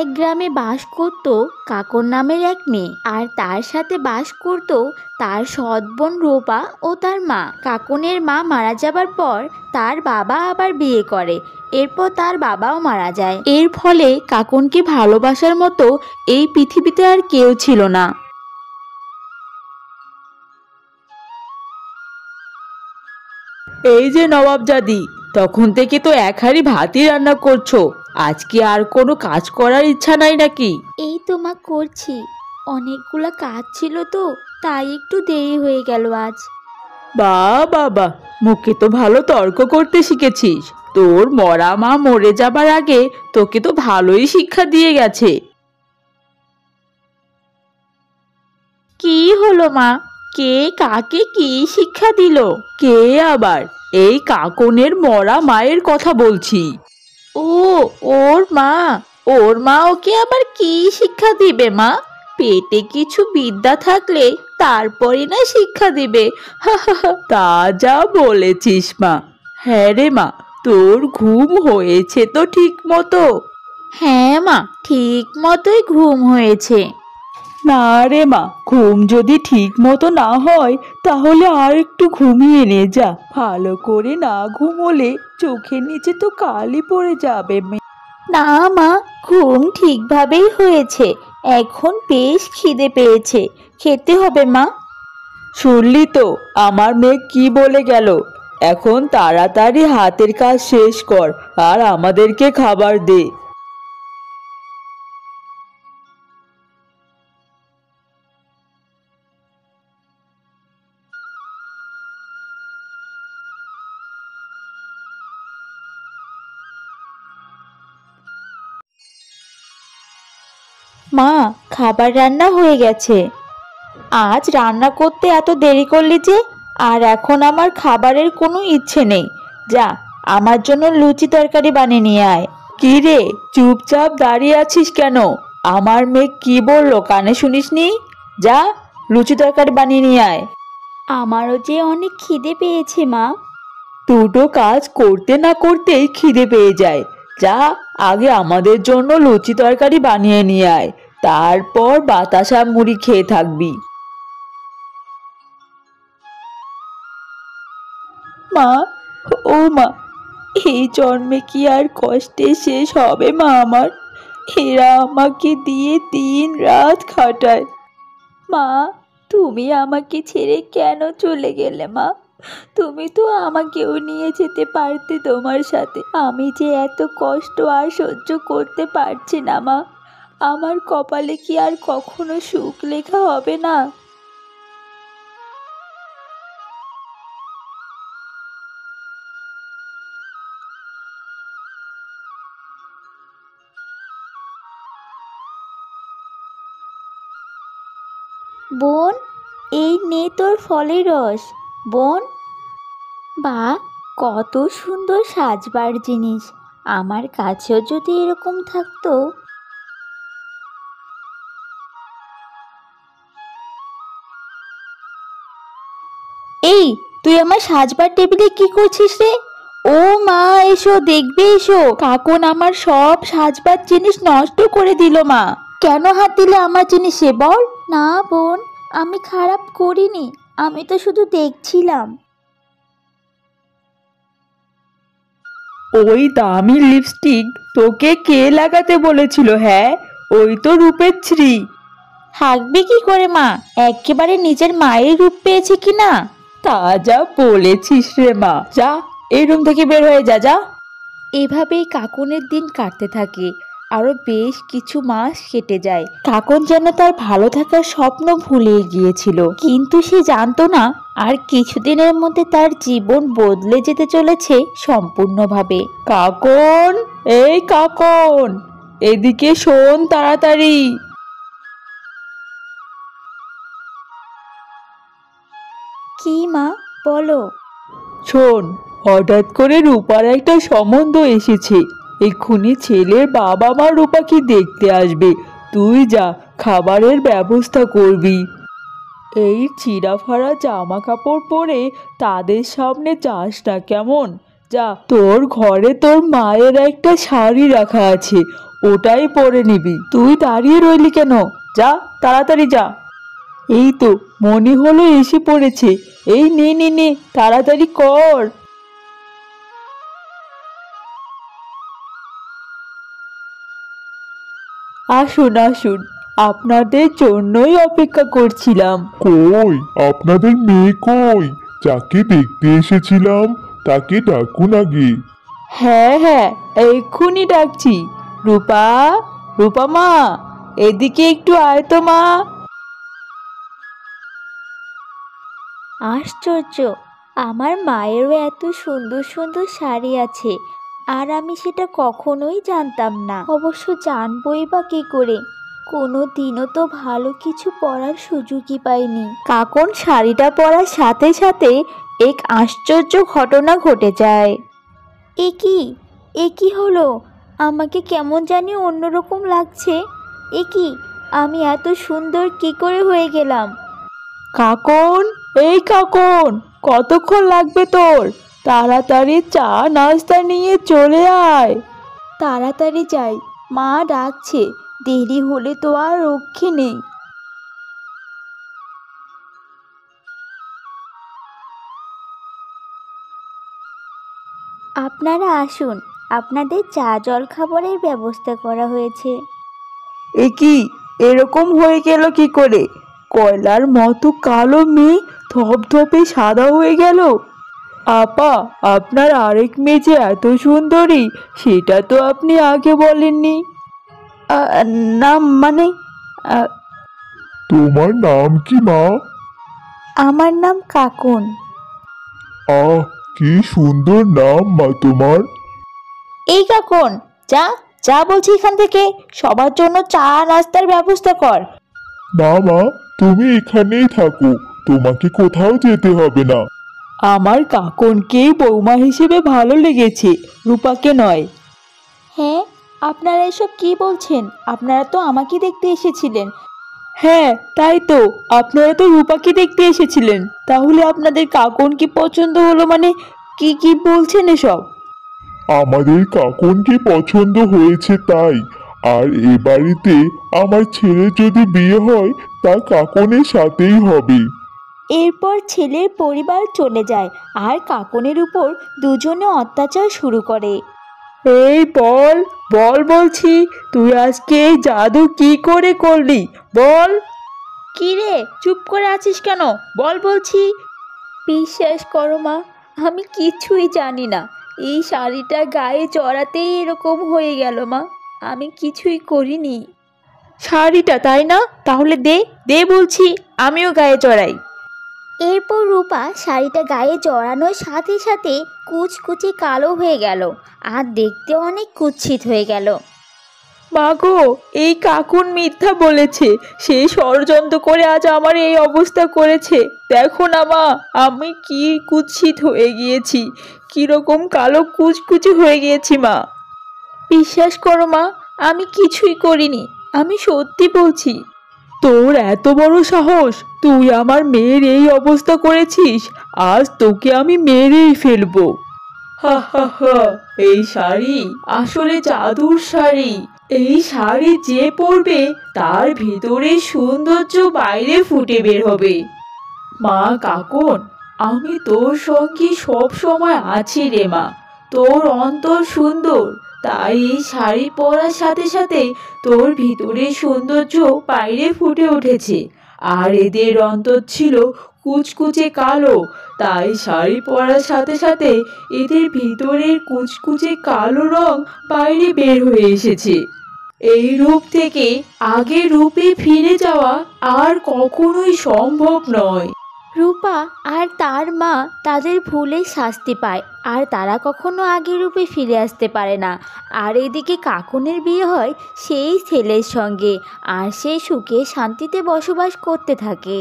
এক গ্রামে বাস করত কাকন নামের এক মেয়ে, আর তার সাথে বাস করত তার সৎ বোন রূপা ও তার মা। কাকনের মা মারা যাবার পর তার বাবা আবার বিয়ে করে। এরপর তার বাবাও মারা যায়। এর ফলে কাকনকে ভালোবাসার মতো এই পৃথিবীতে আর কেউ ছিল না। এই যে নবাবজাদি, তখন থেকে তো এক হাঁড়ি ভাতই রান্না করছো। আজকে আর কোনো কাজ করার ইচ্ছা নাই নাকি? এই তো মা করছি, অনেকগুলা কাজ ছিল তো তাই একটু দেরি হয়ে গেল আজ। বাবা, মুখে তো ভালো তর্ক করতে শিখেছিস। তোর মরা মা মরে যাবার আগে তোকে তো ভালোই শিক্ষা দিয়ে গেছে। কি হলো মা, কে কাকে কি শিক্ষা দিল? কে আবার? এই কাকনের মরা মায়ের কথা বলছি। ও, ওর মা ওকে আবার কি শিক্ষা দিবে মা? পেটে কিছু বিদ্যা থাকলে তারপরে না শিক্ষা দিবে। তা যা বলেছিস মা। হ্যাঁ রে মা, তোর ঘুম হয়েছে তো ঠিক মতো? হ্যাঁ মা, ঠিক মতোই ঘুম হয়েছে। না রে মা, ঘুম যদি ঠিক মতো না হয় তাহলে আর একটু ঘুমিয়ে নে যা। ভালো করে না ঘুমোলে চোখের নিচে তো কালি পড়ে যাবে। না মা, ঘুম ঠিকভাবেই হয়েছে। এখন বেশ খিদে পেয়েছে, খেতে হবে মা। শুনলি তো আমার মেয়ে কি বলে গেল? এখন তাড়াতাড়ি হাতের কাজ শেষ কর আর আমাদেরকে খাবার দে। মা, খাবার রান্না হয়ে গেছে। আজ রান্না করতে এত দেরি করলি যে? আর এখন আমার খাবারের কোনো ইচ্ছে নেই। যা, আমার জন্য লুচি তরকারি বানিয়ে নিয়ে আয়। কি রে, চুপচাপ দাঁড়িয়ে আছিস কেন? আমার মেয়ে কি বললো কানে শুনিসনি? যা, লুচি তরকারি বানিয়ে নিয়ে আয়। আমারও যে অনেক খিদে পেয়েছে মা। দুটো কাজ করতে না করতেই খিদে পেয়ে যায়। যা, আগে আমাদের জন্য লুচি তরকারি বানিয়ে নিয়ে আয়, তারপর বাতাসা মুড়ি খেয়ে থাকবি। মা, ও মা, এই জন্মে কি আর কষ্টে শেষ হবে মা আমার? এরা আমাকে দিয়ে দিন রাত খাটায়। মা, তুমি আমাকে ছেড়ে কেন চলে গেলে মা? তুমি তো আমাকেও নিয়ে যেতে পারতে তোমার সাথে। আমি যে এত কষ্ট আর সহ্য করতে পারছি না মা। আমার কপালে কি আর কখনো সুখ লেখা হবে না? বোন, এই নে তোর ফলের রস। বোন, বা, কত সুন্দর সাজবার জিনিস। আমার কাছেও যদি এরকম থাকতো। এই, তুই আমার সাজবার টেবিলে কি করছিস রে? ও মা, এসো, দেখবে এসো, কাকন আমার সব সাজবার জিনিস নষ্ট করে দিল মা। কেন হাত দিলে আমার জিনিসে বল? না বোন, আমি খারাপ করিনি, আমি তো শুধু দেখছিলাম। ওই দামি লিপস্টিক তোকে কে লাগাতে বলেছিল? হ্যাঁ, ওই তো রূপেশ্রী। থাকবে কি করে মা, একেবারে নিজের মায়ের রূপ পেয়েছে কি না। তা যা বলেছিস রে মা। যা, এই রুম থেকে বের হয়ে যা, যা। এভাবেই কাকনের দিন কাটতে থাকে। আরো বেশ কিছু মাস কেটে যায়। কাকন যেন তার ভালো থাকার স্বপ্ন ভুলিয়ে গিয়েছিল, কিন্তু সে জানতো না আর কিছুদিনের মধ্যে তার জীবন বদলে যেতে চলেছে সম্পূর্ণভাবে। কাকন, এই কাকন, এদিকে শোন তাড়াতাড়ি। কি মা, বলো। শোন, হঠাৎ করে রূপার একটা সম্বন্ধ এসেছে। এক্ষুনি ছেলের বাবা মা রূপাকে দেখতে আসবে। তুই যা, খাবারের ব্যবস্থা করবি। এই ছিঁড়াফাড়া জামা কাপড় পরে তাদের সামনে যাস না, কেমন? যা, তোর ঘরে তোর মায়ের একটা শাড়ি রাখা আছে, ওটাই পরে নিবি। তুই দাঁড়িয়ে রইলি কেন? যা, তাড়াতাড়ি যা। এই তো মনে হলো এসে পড়েছে। এই নে নে নে, তাড়াতাড়ি কর। আসুন আসুন, আপনাদের জন্যই অপেক্ষা করছিলাম। কই আপনাদের মেয়ে কই? যাকে দেখতে এসেছিলাম তাকে ডাকুন আগে। হ্যাঁ হ্যাঁ, এক্ষুনি ডাকছি। রূপা, রূপা মা, এদিকে একটু আয় তো মা। আশ্চর্য, আমার মায়েরও এত সুন্দর সুন্দর শাড়ি আছে, আর আমি সেটা কখনোই জানতাম না। অবশ্য জানবই বা কী করে, কোনো দিনও তো ভালো কিছু পরার সুযোগই পাইনি। কাকন শাড়িটা পরার সাথে সাথে এক আশ্চর্য ঘটনা ঘটে যায়। এ কি হলো? আমাকে কেমন জানি অন্যরকম লাগছে। আমি এত সুন্দর কি করে হয়ে গেলাম? কাকন, এই কাকন, কতক্ষণ লাগবে তোর? তাড়াতাড়ি চা নাস্তা নিয়ে চলে আয়। তাড়াতাড়ি যাই, মা ডাকছে, দেরি হলে তো আর রক্ষে নেই। আপনারা আসুন, আপনাদের চা জল খাবারের ব্যবস্থা করা হয়েছে। এ কি, এরকম হয়ে গেল কি করে? কয়লার মতো কালো মেয়ে ধপধপে সাদা হয়ে গেল। আপা, আপনার আরেক মেয়ে যে এত সুন্দরী, সেটা তো আপনি আগে বলেননি। না মানে, আহ, তোমার নাম কি মা? আমার নাম কাকন। আহ, কি সুন্দর নাম মা তোমার। এই কাকন, যা যা বলছি এখান থেকে, সবার জন্য চা নাস্তার ব্যবস্থা কর। না মা, তুমি এখানেই থাকো, তোমাকে কোথাও যেতে হবে না। আমার কাকনকেই বৌমা হিসেবে ভালো লেগেছে, রূপাকে নয়। হ্যাঁ, আপনারা এসব কি বলছেন? আপনারা তো আমাকে দেখতে এসেছিলেন। হ্যাঁ, তাই তো, আপনারা তো রূপাকে দেখতে এসেছিলেন। তাহলে আপনাদের কাকন কি পছন্দ হলো মানে? কি কি বলছেন এসব? আমাদের কাকনকে পছন্দ হয়েছে তাই। আর এ বাড়িতে আমার ছেলের যদি বিয়ে হয় তা কাকনের সাথেই হবে। এরপর ছেলের পরিবার চলে যায়, আর কাকনের উপর দুজনে অত্যাচার শুরু করে। এই বল, বল বলছি, তুই আজকে এই জাদু কি করে করলি? বল। কি রে, চুপ করে আছিস কেন? বল বলছি। বিশ্বাস করো মা, আমি কিছুই জানি না। এই শাড়িটা গায়ে চড়াতেই এরকম হয়ে গেল মা, আমি কিছুই করিনি। শাড়িটা তাই না? তাহলে দে দে বলছি, আমিও গায়ে চড়াই। এরপর রূপা শাড়িটা গায়ে জড়ানোর সাথে সাথে কুচকুচে কালো হয়ে গেল, আর দেখতে অনেক কুৎসিত হয়ে গেল। মাগো, এই কাকুন মিথ্যা বলেছে। সে ষড়যন্ত্র করে আজ আমার এই অবস্থা করেছে। দেখো না মা, আমি কি কুৎসিত হয়ে গিয়েছি, কিরকম কালো কুচকুচে হয়ে গিয়েছি মা। বিশ্বাস করো মা, আমি কিছুই করিনি, আমি সত্যি বলছি। তোর এত বড় সাহস, তুই আমার মেয়ের এই অবস্থা করেছিস? আজ তোকে আমি মেরেই ফেলবো। হা হা হা, এই শাড়ি আসলে জাদুর শাড়ি। এই শাড়ি যে পরবে তার ভিতরে সৌন্দর্য বাইরে ফুটে বের হবে। মা কাকন, আমি তোর সঙ্গে সব সময় আছি রে মা। তোর অন্তর সুন্দর, তাই এই শাড়ি পরার সাথে সাথে তোর ভিতরে সৌন্দর্য বাইরে ফুটে উঠেছে। আর এদের অন্তর ছিল কুচকুচে কালো, তাই শাড়ি পরার সাথে সাথে এদের ভিতরের কুচকুচে কালো রং বাইরে বের হয়ে এসেছে। এই রূপ থেকে আগের রূপে ফিরে যাওয়া আর কখনোই সম্ভব নয়। রূপা আর তার মা তাদের ভুলের শাস্তি পায়, আর তারা কখনো আগের রূপে ফিরে আসতে পারে না। আর এদিকে কাকনের বিয়ে হয় সেই ছেলের সঙ্গে, আর সে সুখে শান্তিতে বসবাস করতে থাকে।